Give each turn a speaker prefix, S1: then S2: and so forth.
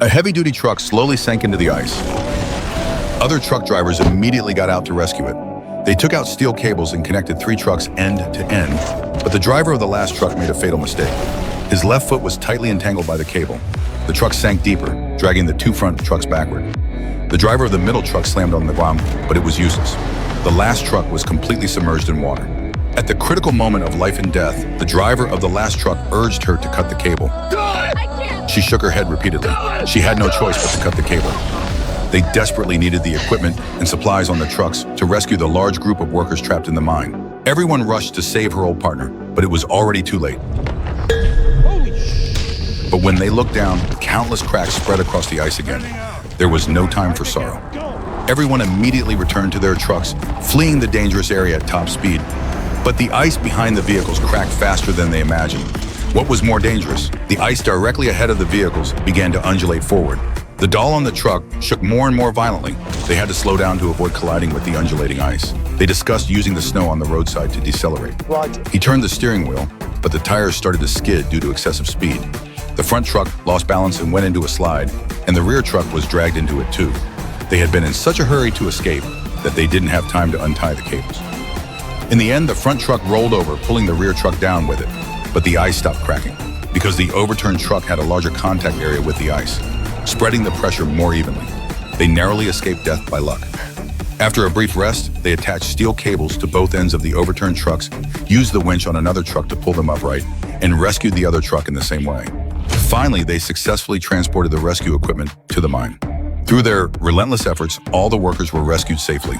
S1: A heavy-duty truck slowly sank into the ice. Other truck drivers immediately got out to rescue it. They took out steel cables and connected 3 trucks end to end, but the driver of the last truck made a fatal mistake. His left foot was tightly entangled by the cable. The truck sank deeper, dragging the 2 front trucks backward. The driver of the middle truck slammed on the ground, but it was useless. The last truck was completely submerged in water. At the critical moment of life and death, the driver of the last truck urged her to cut the cable. She shook her head repeatedly. She had no choice but to cut the cable. They desperately needed the equipment and supplies on the trucks to rescue the large group of workers trapped in the mine. Everyone rushed to save her old partner, but it was already too late. But when they looked down, countless cracks spread across the ice again. There was no time for sorrow. Everyone immediately returned to their trucks, fleeing the dangerous area at top speed. But the ice behind the vehicles cracked faster than they imagined. What was more dangerous? The ice directly ahead of the vehicles began to undulate forward. The doll on the truck shook more and more violently. They had to slow down to avoid colliding with the undulating ice. They discussed using the snow on the roadside to decelerate. He turned the steering wheel, but the tires started to skid due to excessive speed. The front truck lost balance and went into a slide, and the rear truck was dragged into it too. They had been in such a hurry to escape that they didn't have time to untie the cables. In the end, the front truck rolled over, pulling the rear truck down with it, but the ice stopped cracking because the overturned truck had a larger contact area with the ice, spreading the pressure more evenly. They narrowly escaped death by luck. After a brief rest, they attached steel cables to both ends of the overturned trucks, used the winch on another truck to pull them upright, and rescued the other truck in the same way. Finally, they successfully transported the rescue equipment to the mine. Through their relentless efforts, all the workers were rescued safely.